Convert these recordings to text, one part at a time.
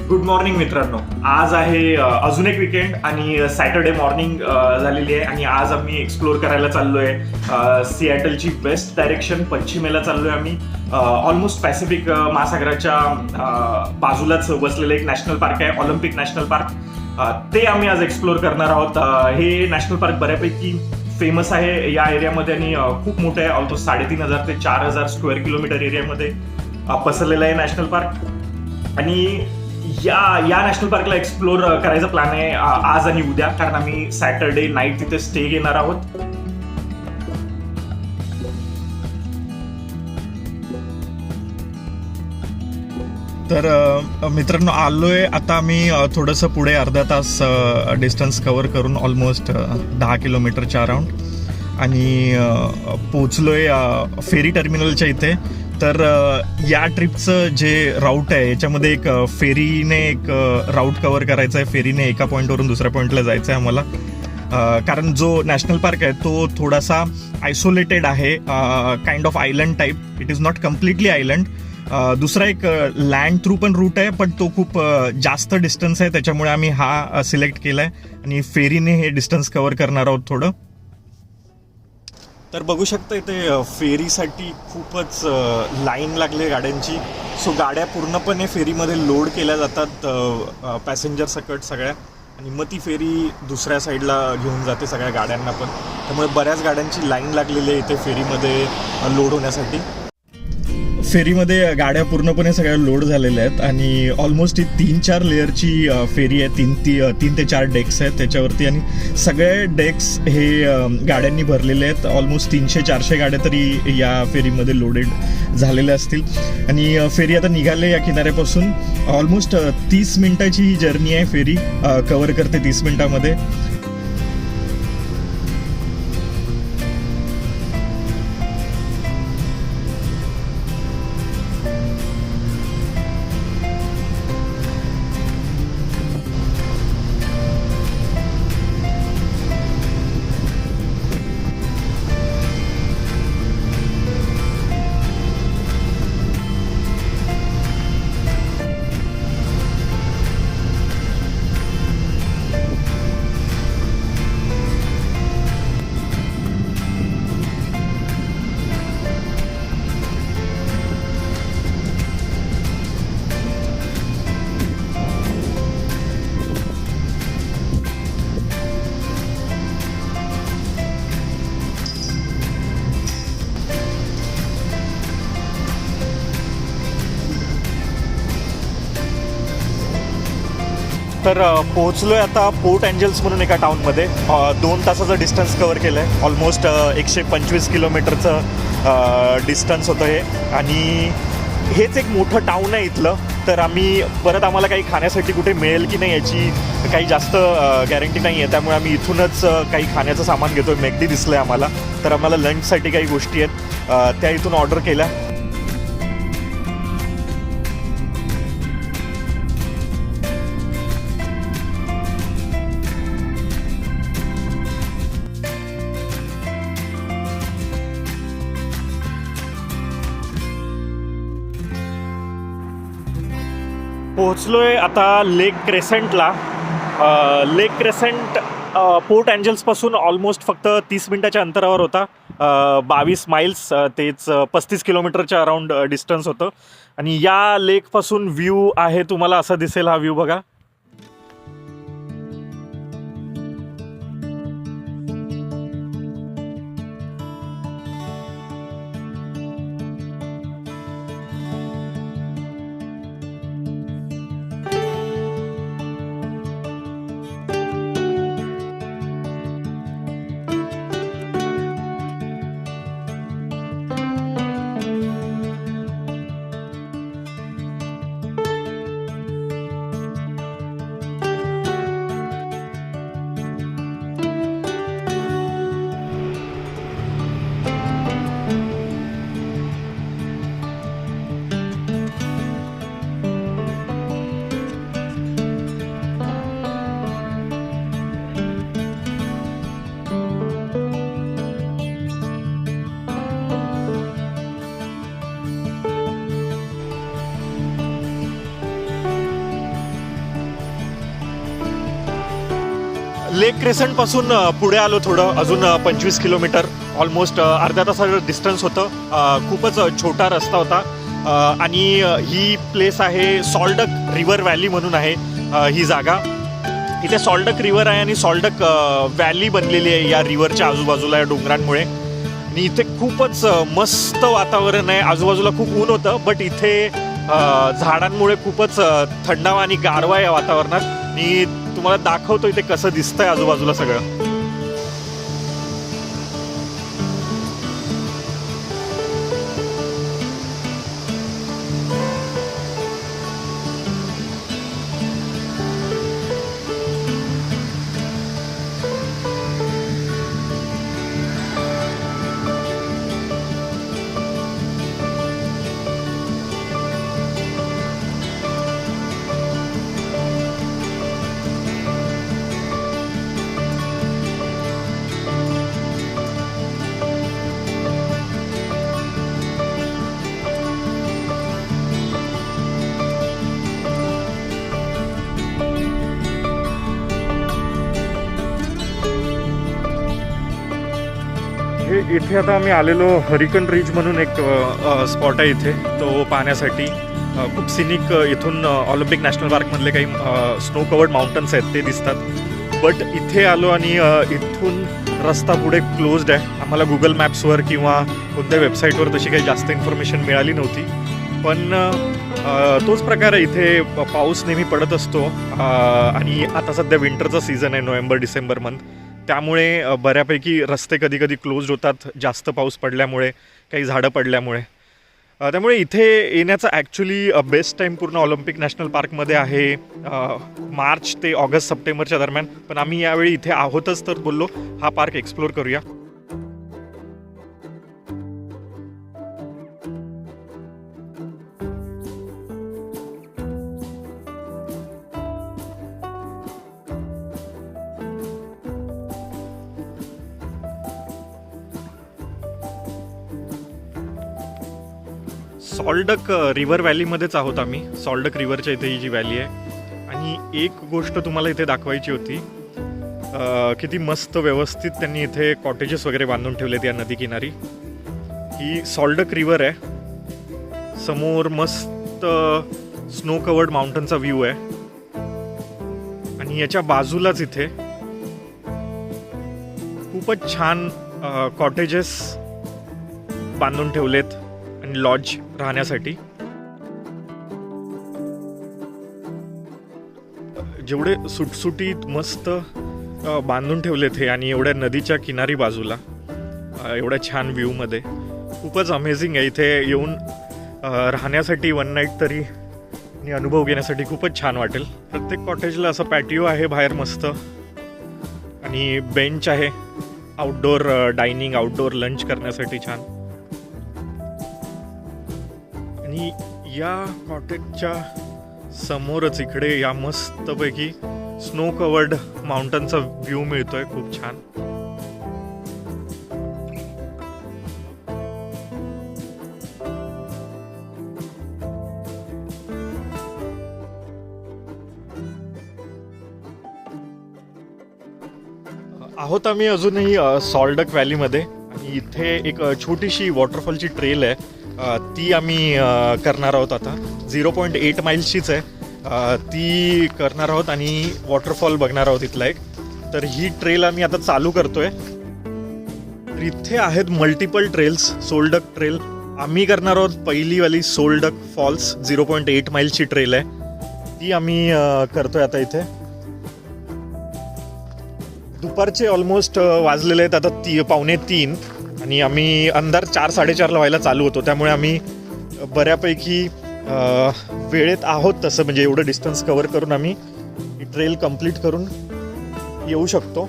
Good morning मित्रांनो. आज आहे अजून एक विकेंड आणि सॅटर्डे मॉर्निंग झालेली आहे आणि आज आम्ही एक्सप्लोर करायला चाललोय सिॲटलची वेस्ट डायरेक्शन. पश्चिमेला चाललोय आम्ही. ऑलमोस्ट पॅसिफिक महासागराच्या बाजूलाच बसलेलं एक नॅशनल पार्क आहे, ऑलिम्पिक नॅशनल पार्क. ते आम्ही आज एक्सप्लोर करणार आहोत. हे नॅशनल पार्क बऱ्यापैकी फेमस आहे या एरियामध्ये आणि खूप मोठं आहे. ऑलमोस्ट 3,500 ते 4,000 स्क्वेअर किलोमीटर एरियामध्ये पसरलेलं आहे नॅशनल पार्क. आणि या नॅशनल पार्कला एक्सप्लोर करायचा प्लॅन आहे आज आणि उद्या, कारण आम्ही सॅटरडे नाईट तिथे स्टे घेणार आहोत. तर मित्रांनो, आलोय आता आम्ही थोडंसं पुढे अर्धा तास डिस्टन्स कव्हर करून ऑलमोस्ट 10 किलोमीटरच्या अराउंड आणि पोचलोय फेरी टर्मिनलच्या इथे. तर या ट्रिपचं जे राऊट आहे याच्यामध्ये एक फेरीने एक राऊट कव्हर करायचा आहे. फेरीने एका पॉईंटवरून दुसऱ्या पॉईंटला जायचं आहे आम्हाला, कारण जो नॅशनल पार्क आहे तो थोडासा आयसोलेटेड आहे, kind of island type. It is not completely island. दुसरा एक लँड थ्रू पण रूट आहे, पण तो खूप जास्त डिस्टन्स आहे, त्याच्यामुळे आम्ही हा सिलेक्ट केलाय आणि फेरीने हे डिस्टन्स कव्हर करणार आहोत थोडं. तर बघू शकता इथे फेरीसाठी खूपच लाईन लागली गाड्यांची. सो गाड्या पूर्णपणे फेरीमध्ये लोड केल्या जातात पॅसेंजर सकट सगळ्या, आणि मग ती फेरी दुसऱ्या साईडला घेऊन जाते सगळ्या गाड्यांना पण. त्यामुळे बऱ्याच गाड्यांची लाईन लागलेली आहे इथे फेरीमध्ये लोड होण्यासाठी. फेरीमध्ये गाड्या पूर्णपणे सगळ्या लोड झालेल्या आहेत आणि ऑलमोस्ट ही 3-4 लेअरची फेरी आहे. 3 ते 4 डेक्स आहेत त्याच्यावरती, आणि सगळे डेक्स हे गाड्यांनी भरलेले आहेत. ऑलमोस्ट 300-400 गाड्या तरी या फेरीमध्ये लोडेड झालेल्या असतील. आणि फेरी आता निघाले या किनाऱ्यापासून. ऑलमोस्ट 30 मिनिटाची ही जर्नी आहे. फेरी कव्हर करते 30 मिनिटामध्ये. तर पोहोचलोय आता पोर्ट एंजल्स म्हणून एका टाउनमध्ये. 2 तासाचं डिस्टन्स कव्हर केलं आहे. ऑलमोस्ट 125 किलोमीटरचं डिस्टन्स होतं हे, आणि हेच एक मोठं टाऊन आहे इथलं. तर आम्हाला काही खाण्यासाठी कुठे मिळेल की नाही याची काही जास्त गॅरंटी नाही आहे, त्यामुळे आम्ही इथूनच काही खाण्याचं सामान घेतो. मॅकडी दिसलं आहे आम्हाला, तर आम्हाला लंचसाठी काही गोष्टी आहेत त्या इथून ऑर्डर केल्या. पोहोचलोय आता लेक क्रेसेंटला. लेक क्रेसेंट पोर्ट एंजल्सपासून ऑलमोस्ट फक्त 30 मिनिटाच्या अंतरावर होता. 22 माइल्स, तेच 35 किलोमीटरच्या अराउंड डिस्टन्स होतं. आणि या लेकपासून व्ह्यू आहे तुम्हाला असा दिसेल. हा व्ह्यू बघा. लेक क्रेसेंट पासून पुढे आलो थोडं, अजून 25 किलोमीटर, ऑलमोस्ट अर्ध्या तासाचं डिस्टन्स होतं. खूपच छोटा रस्ता होता. आणि ही प्लेस आहे सॉल्डक रिव्हर व्हॅली म्हणून आहे ही जागा. इथे सॉल्डक रिव्हर आहे आणि सॉल्डक व्हॅली बनलेली आहे या रिव्हरच्या आजूबाजूला या डोंगरांमुळे. आणि इथे खूपच मस्त वातावरण आहे. आजूबाजूला खूप ऊन होतं, बट इथे झाडांमुळे खूपच थंडावा आणि गारवा या वातावरणात. मी तुम्हाला दाखवतो इथे कसं दिसतंय आजूबाजूला सगळं. इथे आता आम्ही आलेलो हरिकन रिज म्हणून एक स्पॉट आहे इथे, तो पाहण्यासाठी. खूप सिनिक इथून ऑलिम्पिक नॅशनल पार्कमधले काही स्नो कवर्ड माउंटन्स आहेत ते दिसतात. बट इथे आलो आणि इथून रस्ता पुढे क्लोज्ड आहे. आम्हाला गुगल मॅप्सवर किंवा कोणत्या वेबसाईटवर तशी काही जास्त इन्फॉर्मेशन मिळाली नव्हती. पण तोच प्रकार आहे, इथे पाऊस नेहमी पडत असतो. आणि आता सध्या विंटरचा सीझन आहे, नोव्हेंबर-डिसेंबर मंथ. त्यामुळे बऱ्यापैकी रस्ते कधी कधी क्लोज्ड होतात जास्त पाऊस पडल्यामुळे, काही झाडं पडल्यामुळे. त्यामुळे इथे येण्याचा ॲक्च्युली बेस्ट टाईम पूर्ण ऑलिम्पिक नॅशनल पार्कमध्ये आहे मार्च ते ऑगस्ट-सप्टेंबरच्या दरम्यान. पण आम्ही यावेळी इथे आहोतच, तर बोललो हा पार्क एक्सप्लोर करूया. सॉल्डक रिव्हर व्हॅलीमध्येच आहोत आम्ही. सॉल्डक रिव्हरच्या इथे ही जी व्हॅली आहे. आणि एक गोष्ट तुम्हाला इथे दाखवायची होती, किती मस्त व्यवस्थित त्यांनी इथे कॉटेजेस वगैरे बांधून ठेवलेत या नदीकिनारी. ही सॉल्डक रिव्हर आहे. समोर मस्त स्नो कवर्ड माउंटनचा व्ह्यू आहे. आणि याच्या बाजूलाच इथे खूपच छान कॉटेजेस बांधून ठेवलेत आणि लॉज राहण्यासाठी. जेवढे सुटसुटीत मस्त बांधून ठेवलेत हे, आणि एवढ्या नदीच्या किनारी बाजूला एवढ्या छान व्ह्यूमध्ये खूपच अमेझिंग आहे. इथे येऊन राहण्यासाठी वन नाईट तरी आणि अनुभव घेण्यासाठी खूपच छान वाटेल. प्रत्येक कॉटेजला असं पॅटिओ आहे बाहेर मस्त, आणि बेंच आहे आउटडोअर डायनिंग, आउटडोअर लंच करण्यासाठी छान. आणि या कॉटेजच्या समोरच इकडे या मस्तपैकी स्नो कवर्ड माउंटनचा व्ह्यू मिळतोय, खूप छान. आहोत आम्ही अजूनही सॉल्डक व्हॅलीमध्ये. आणि इथे एक छोटीशी वॉटरफॉलची ट्रेल आहे, ती आम्ही करणार आहोत आता. 0.8 माईल्सचीच आहे, ती करणार आहोत आणि वॉटरफॉल बघणार आहोत इथला एक. तर ही ट्रेल आम्ही आता चालू करतोय. तर इथे आहेत मल्टिपल ट्रेल्स. सोल्डक ट्रेल आम्ही करणार आहोत, पहिलीवाली सोल्डक फॉल्स 0.8 माईल्सची ट्रेल आहे, ती आम्ही करतोय आता इथे. दुपारचे ऑलमोस्ट वाजलेले आहेत आता 2:45 आणि आम्ही अंधार 4-4:30ला व्हायला चालू होतो. त्यामुळे आम्ही बऱ्यापैकी वेळेत आहोत तसं, म्हणजे एवढं डिस्टन्स कव्हर करून आम्ही ही ट्रेल कंप्लीट करून येऊ शकतो.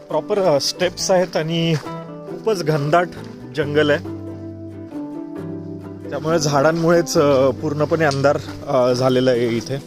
प्रॉपर स्टेप्स आहेत आणि खूपच घनदाट जंगल आहे, त्यामुळे झाडांमुळेच पूर्णपणे अंधार झालेला आहे इथे.